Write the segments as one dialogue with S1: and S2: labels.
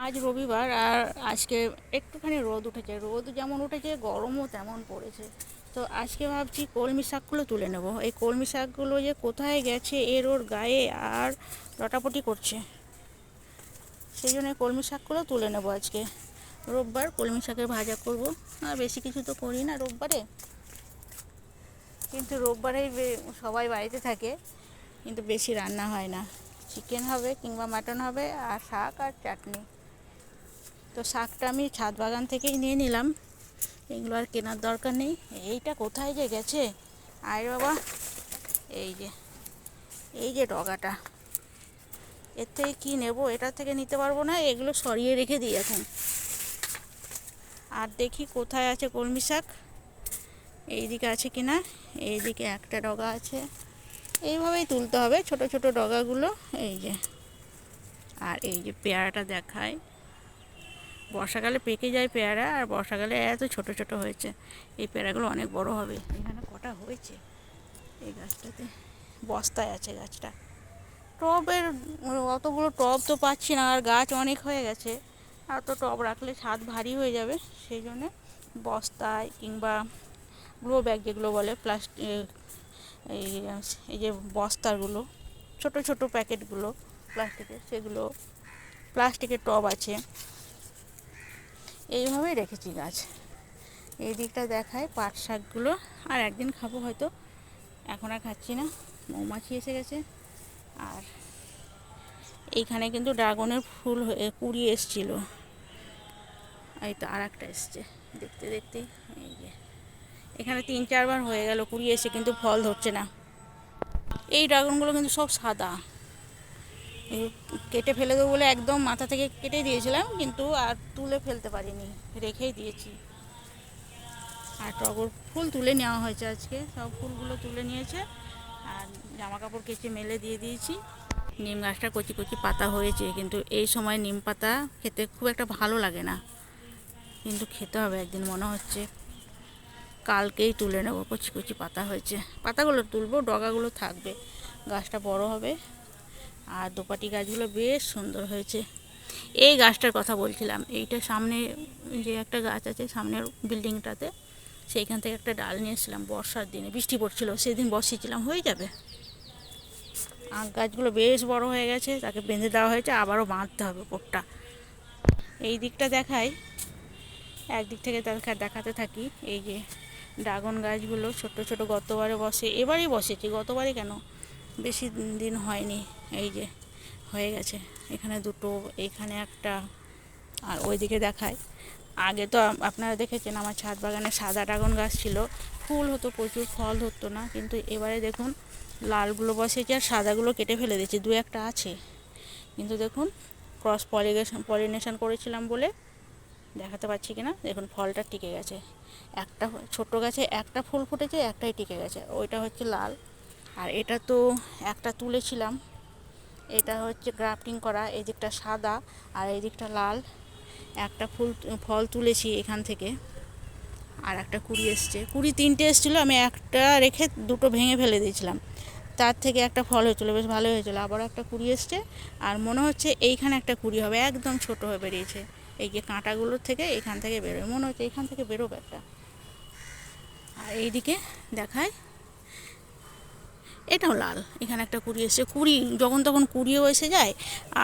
S1: আজ রবিবার আর আজকে একটুখানি রোদ উঠেছে। রোদ যেমন উঠেছে গরমও তেমন পড়েছে। তো আজকে ভাবছি কলমি শাকগুলো তুলে নেব। এই কলমি শাকগুলো যে কোথায় গেছে এর ওর গায়ে আর লটাপটি করছে, সেই জন্য কলমি শাকগুলো তুলে নেব আজকে। রোববার কলমি শাকের ভাজা করব। আর বেশি কিছু তো করি না রোববারে, কিন্তু রোববারেই সবাই বাড়িতে থাকে, কিন্তু বেশি রান্না হয় না। চিকেন হবে কিংবা মাটন হবে আর শাক আর চাটনি। তো শাকটা আমি ছাদ বাগান থেকেই নিয়ে নিলাম, এগুলো আর কেনার দরকার নেই। এইটা কোথায় যে গেছে, আয় বাবা, এই যে এই যে ডগাটা, এর থেকে কী নেব, এটার থেকে নিতে পারবো না, এগুলো সরিয়ে রেখে দিই এখন। আর দেখি কোথায় আছে কলমি শাক, এইদিকে আছে কি না। এইদিকে একটা ডগা আছে, এইভাবেই তুলতে হবে ছোট ছোট ডগাগুলো। এই যে, আর এই যে পেয়ারাটা দেখায়, বর্ষাকালে পেকে যায় পেয়ারা, আর বর্ষাকালে এত ছোট ছোট হয়েছে। এই পেয়ারাগুলো অনেক বড় হবে। এখানে কটা হয়েছে এই গাছটাতে, বস্তায় আছে গাছটা। টবের অতগুলো টব তো পাচ্ছি না, আর গাছ অনেক হয়ে গেছে, আর তো টব রাখলে ছাদ ভারী হয়ে যাবে। সেই জন্যে বস্তায় কিংবা গ্রো ব্যাগ যেগুলো বলে, প্লাস্টিক, এই এই যে বস্তাগুলো, ছোট ছোট প্যাকেটগুলো প্লাস্টিকের, সেগুলো, প্লাস্টিকের টব আছে, এইভাবেই রেখেছি গাছ। এই দিকটা দেখায় পাট শাকগুলো, আর একদিন খাবো হয়তো, এখন আর খাচ্ছি না, মৌমাছি এসে গেছে। আর এইখানে কিন্তু ড্রাগনের ফুল কুড়ি এসছিল, এই তো আর একটা এসছে দেখতে দেখতে। এই যে এখানে 3-4 বার হয়ে গেল কুড়ি এসে, কিন্তু ফল ধরছে না। এই ড্রাগনগুলো কিন্তু সব সাদা, কেটে ফেলে দেবো বলে একদম মাথা থেকে কেটে দিয়েছিলাম, কিন্তু আর তুলে ফেলতে পারিনি, রেখেই দিয়েছি। আর টগর ফুল তুলে নেওয়া হয়েছে আজকে, সব ফুলগুলো তুলে নিয়েছে, আর জামা কাপড় কেচে মেলে দিয়ে দিয়েছি। নিম গাছটা কচি কচি পাতা হয়েছে, কিন্তু এই সময় নিম পাতা খেতে খুব একটা ভালো লাগে না, কিন্তু খেতে হবে একদিন মনে হচ্ছে। কালকেই তুলে নেব, কচি কচি পাতা হয়েছে, পাতাগুলো তুলবো, ডগাগুলো থাকবে, গাছটা বড় হবে। আর দোপাটি গাছগুলো বেশ সুন্দর হয়েছে। এই গাছটার কথা বলছিলাম, এইটা সামনে যে একটা গাছ আছে সামনের বিল্ডিংটাতে, সেইখান থেকে একটা ডাল নিয়ে এসেছিলাম, বর্ষার দিনে বৃষ্টি পড়ছিল, সেদিন বসিয়েছিলাম, হয়ে যাবে। আখ গাছগুলো বেশ বড় হয়ে গেছে, তাকে বেঁধে দেওয়া হয়েছে, আবারও বাঁধতে হবে কোটটা। এই দিকটা দেখাই, একদিক থেকে দেখাতে থাকি। এই যে ড্রাগন গাছগুলো ছোট ছোট, গতবারে বসে, এবারই বসেছি, গতবারে কেন, বেশি দিন হয়নি। এই যে হয়ে গেছে, এখানে দুটো, এখানে একটা, আর ওইদিকে দেখায়। আগে তো আপনারা দেখেছেন আমার ছাদ বাগানে সাদা ড্রাগন গাছ ছিল, ফুল হতো প্রচুর, ফল ধরতো না, কিন্তু এবারে দেখুন লালগুলো বসেছে আর সাদাগুলো কেটে ফেলে দিয়েছে, দু একটা আছে, কিন্তু দেখুন ক্রস পলিনেশন করেছিলাম বলে দেখাতে পাচ্ছি কিনা, দেখুন ফলটা টিকে গেছে। একটা ছোট গাছে একটা ফুল ফুটেছে, একটাই টিকে গেছে, ওইটা হচ্ছে লাল। আর এটা তো একটা তুলেছিলাম, এটা হচ্ছে গ্রাফটিং করা, এই দিকটা সাদা আর এই দিকটা লাল। একটা ফল তুলেছি এখান থেকে, আর একটা কুড়ি এসছে, কুড়ি 3টে এসেছিলো, আমি একটা রেখে দুটো ভেঙে ফেলে দিয়েছিলাম, তার থেকে একটা ফল হয়েছিলো, বেশ ভালো হয়েছিলো। আবার একটা কুড়ি এসছে, আর মনে হচ্ছে এইখানে একটা কুড়ি হবে, একদম ছোট হয়ে বেরিয়েছে, এই যে কাঁটাগুলোর থেকে এখান থেকে বেরোয়, মনে হচ্ছে এখান থেকে বেরোবে একটা। আর এইদিকে দেখায়, এটাও লাল, এখানে একটা কুড়ি এসছে। কুড়ি যখন তখন কুড়িও এসে যায়,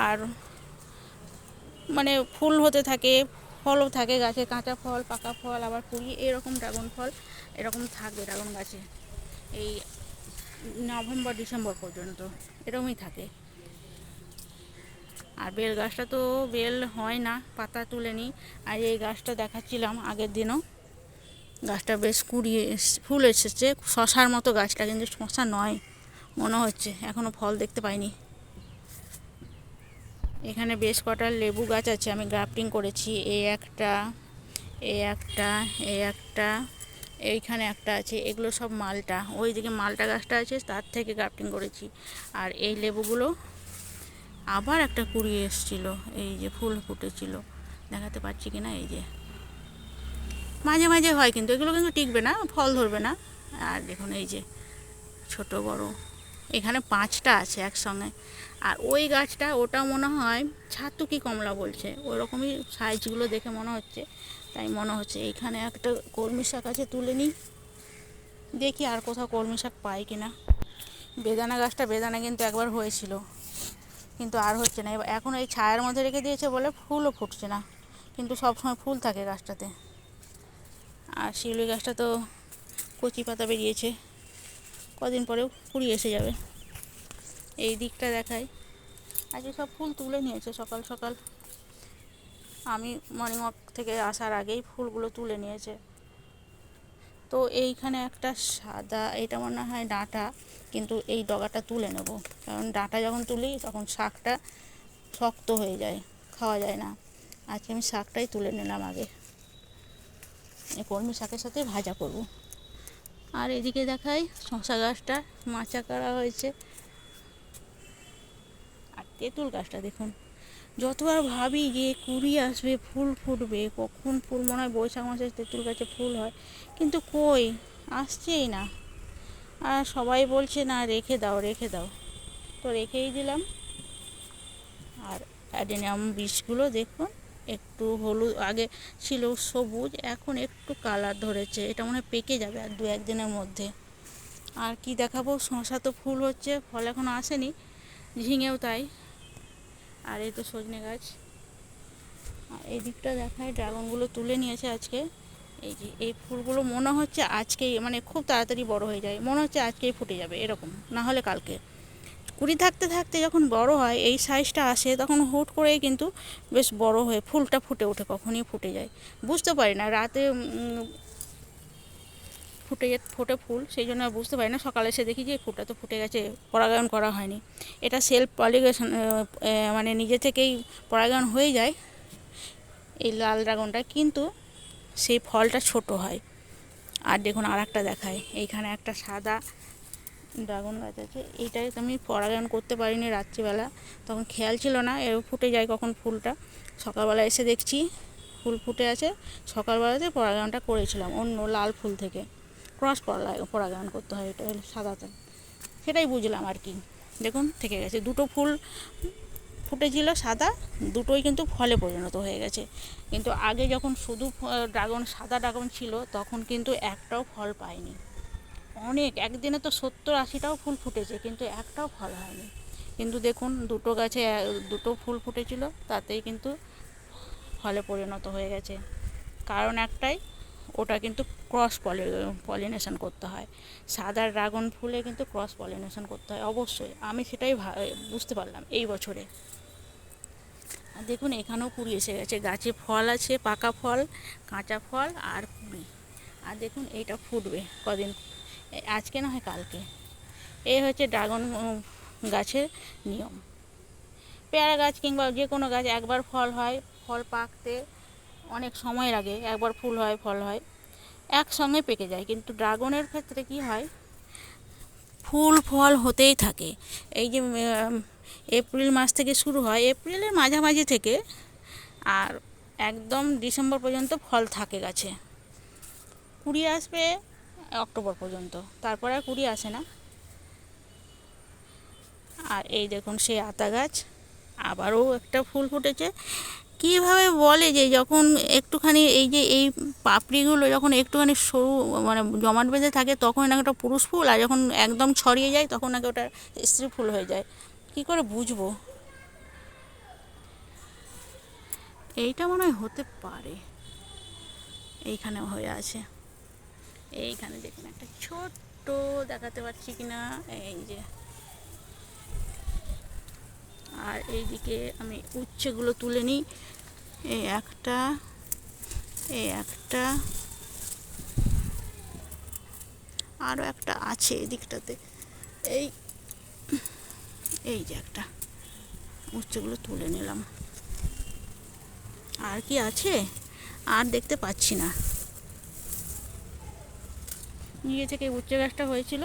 S1: আর মানে ফুল হতে থাকে, ফলও থাকে গাছে, কাঁচা ফল, পাকা ফল, আবার কুড়ি, এরকম ড্রাগন ফল এরকম থাকবে ড্রাগন গাছে, এই নভেম্বর ডিসেম্বর পর্যন্ত এরকমই থাকে। আর বেল গাছটা তো বেল হয় না, পাতা তুলে নিই। আর এই গাছটা দেখাচ্ছিলাম আগের দিনও, গাছটা বেশ কুড়িয়ে ফুল এসেছে, শশার মতো গাছটা, কিন্তু শশা নয় মনে হচ্ছে, এখনও ফল দেখতে পাইনি। এখানে বেশ কটা লেবু গাছ আছে, আমি গ্রাফটিং করেছি, এই একটা, এই একটা, এই একটা, এইখানে একটা আছে, এগুলো সব মালটা, ওইদিকে মালটা গাছটা আছে তার থেকে গ্রাফটিং করেছি। আর এই লেবুগুলো আবার একটা কুড়ি এসেছিল, এই যে ফুল ফুটেছিল, দেখাতে পাচ্ছি কিনা, এই যে মাঝে মাঝে হয়, কিন্তু এগুলো কিন্তু টিকবে না, ফল ধরবে না। আর দেখুন এই যে ছোট বড় এখানে 5টা আছে একসঙ্গে। আর ওই গাছটা ওটা মনে হয় ছাতুকি কমলা বলছে, ওই রকমই সাইজগুলো দেখে মনে হচ্ছে। তাই মনে হচ্ছে এইখানে একটা কলমি শাক আছে, তুলে নিই, দেখি আর কোথাও কলমি শাক পাই কিনা। বেদানা গাছটা, বেদানা কিন্তু একবার হয়েছিল, কিন্তু আর হচ্ছে না। এখন এই ছায়ার মধ্যে রেখে দিয়েছে বলে ফুলও ফুটছে না, কিন্তু সবসময় ফুল থাকে গাছটাতে। আর শিউলি গাছটা তো কচি পাতা বেরিয়েছে, কদিন পরেও কুড়ি এসে যাবে। এই দিকটা দেখাই, আজকে সব ফুল তুলে নিয়েছে সকাল সকাল। আমি মর্নিং ওয়াক থেকে আসার আগেই ফুলগুলো তুলে নিয়েছে। তো এইখানে একটা সাদা, এটা মনে হয় ডাঁটা, কিন্তু এই ডগাটা তুলে নেব, কারণ ডাঁটা যখন তুলি তখন শাকটা শক্ত হয়ে যায়, খাওয়া যায় না। আজকে আমি শাকটাই তুলে নিলাম আগে, এই কলমি শাকের সাথে ভাজা করব। আর এদিকে দেখাই শশা গাছটা মাচা করা হয়েছে। আর তেঁতুল গাছটা দেখুন, যতবার ভাবি যে কুড়ি আসবে, ফুল ফুটবে, কখন ফুল, মনে হয় বৈশাখ মাসে তেঁতুল গাছে ফুল হয়, কিন্তু কই আসছেই না। আর সবাই বলছে না রেখে দাও রেখে দাও, তো রেখেই দিলাম। আর অ্যাডেনিয়াম বীজগুলো দেখুন, একটু হলুদ, আগে ছিল সবুজ, এখন একটু কালার ধরেছে, এটা মনে হয় পেকে যাবে আর 2-1 দিনের মধ্যে। আর কি দেখাবো, শশা তো ফুল হচ্ছে, ফল এখনও আসেনি, ঝিঙেও তাই। আর এই তো সজনে গাছ। আর এই দিকটা দেখায়, ড্রাগনগুলো তুলে নিয়েছে আজকে। এই যে এই ফুলগুলো মনে হচ্ছে আজকেই, মানে খুব তাড়াতাড়ি বড় হয়ে যায়, মনে হচ্ছে আজকেই ফুটে যাবে এরকম, না হলে কালকে। কুড়ি থাকতে থাকতে যখন বড় হয়, এই সাইজটা আসে, তখন হুট করেই কিন্তু বেশ বড় হয়ে ফুলটা ফুটে ওঠে, কখনই ফুটে যায় বুঝতে পারি না। রাতে ফোটে ফুল, সেই জন্য বুঝতে পারি না। সকালে এসে দেখি যে ফুলটা তো ফুটে গেছে, পরাগায়ন করা হয়নি। এটা সেলফ পলিনেশন, মানে নিজে থেকেই পরাগায়ন হয়ে যায় এই লাল ড্রাগনটা, কিন্তু সেই ফলটা ছোট হয়। আর দেখুন আর একটা দেখায়, এইখানে একটা সাদা ড্রাগন গাছ আছে, এইটাই আমি পরাগায়ন করতে পারিনি রাত্রিবেলা, তখন খেয়াল ছিল না, এর ফুটে যায় কখন ফুলটা। সকালবেলা এসে দেখছি ফুল ফুটে আছে, সকালবেলাতে পরাগায়নটা করেছিলাম অন্য লাল ফুল থেকে। ক্রস পরাগায়ন করতে হয়, এটা হলো সাদাতে, সেটাই বুঝলাম আর কি। দেখুন থেকে গেছে, দুটো ফুল ফুটেছিল সাদা, দুটোই কিন্তু ফলে পরিণত হয়ে গেছে। কিন্তু আগে যখন শুধু ড্রাগন, সাদা ড্রাগন ছিল, তখন কিন্তু একটাও ফল পাইনি। অনেক, একদিনে তো 70-80টাও ফুল ফুটেছে, কিন্তু একটাও ফল হয়নি। কিন্তু দেখুন দুটো গাছে দুটো ফুল ফুটেছিল, তাতেই কিন্তু ফলে পরিণত হয়ে গেছে। কারণ একটাই, ওটা কিন্তু ক্রস পলিনেশন করতে হয়। সাদা ড্রাগন ফুলে কিন্তু ক্রস পলিনেশন করতে হয় অবশ্যই, আমি সেটাই বুঝতে পারলাম এই বছরে। আর দেখুন এখানেও কুড়ি এসে গেছে, গাছে ফল আছে, পাকা ফল, কাঁচা ফল আর কুড়ি। আর দেখুন এইটা ফুটবে কদিন, আজকে না হয় কালকে। এই হচ্ছে ড্রাগন গাছের নিয়ম। পেয়ারা গাছ কিংবা যে কোনো গাছ একবার ফল হয়, ফল পাকতে অনেক সময় লাগে, একবার ফুল হয় ফল হয়, একসঙ্গে পেকে যায়। কিন্তু ড্রাগনের ক্ষেত্রে কি হয়, ফুল ফল হতেই থাকে। এই যে এপ্রিল মাস থেকে শুরু হয়, এপ্রিলের মাঝামাঝি থেকে আর একদম ডিসেম্বর পর্যন্ত ফল থাকে গাছে। কুড়ি আসবে অক্টোবর পর্যন্ত, তারপর আর কুড়ি আসে না। আর এই দেখুন সেই আতা গাছ, আবারও একটা ফুল ফুটেছে। কীভাবে বলে যে যখন একটুখানি এই যে এই পাপড়িগুলো যখন একটুখানি সরু, মানে জমাট বেঁধে থাকে, তখন নাকি ওটা পুরুষ ফুল, আর যখন একদম ছড়িয়ে যায় তখন নাকি ওটা স্ত্রী ফুল হয়ে যায়। কী করে বুঝবো? এইটা মনে হয় হতে পারে, এইখানেও হয়ে আছে। এইখানে দেখুন একটা ছোট্ট, দেখাতে পারছি কি না, এই যে। আর এইদিকে আমি উচ্ছেগুলো তুলে নিই, এই একটা, এই একটা, আরও একটা আছে এদিকটাতে, এই এই যে একটা, উচ্ছেগুলো তুলে নিলাম। আর কি আছে আর দেখতে পাচ্ছি না। নিজে থেকে উচ্ছে গাছটা হয়েছিল,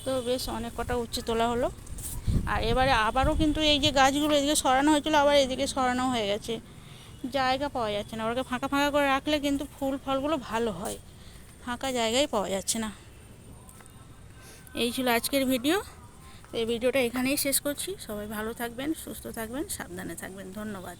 S1: তো বেশ অনেক কটা উচ্ছে তোলা হলো। আর এবারে আবারও কিন্তু এই যে গাছগুলো এদিকে সরানো হয়েছিল, আবার এদিকে সরানো হয়ে গেছে, জায়গা পাওয়া যাচ্ছে না। ওটাকে ফাঁকা ফাঁকা করে রাখলে কিন্তু ফুল ফলগুলো ভালো হয়, ফাঁকা জায়গায় পাওয়া যাচ্ছে না। এই ছিল আজকের ভিডিও। তো এই ভিডিওটা এখানেই শেষ করছি। সবাই ভালো থাকবেন, সুস্থ থাকবেন, সাবধানে থাকবেন। ধন্যবাদ।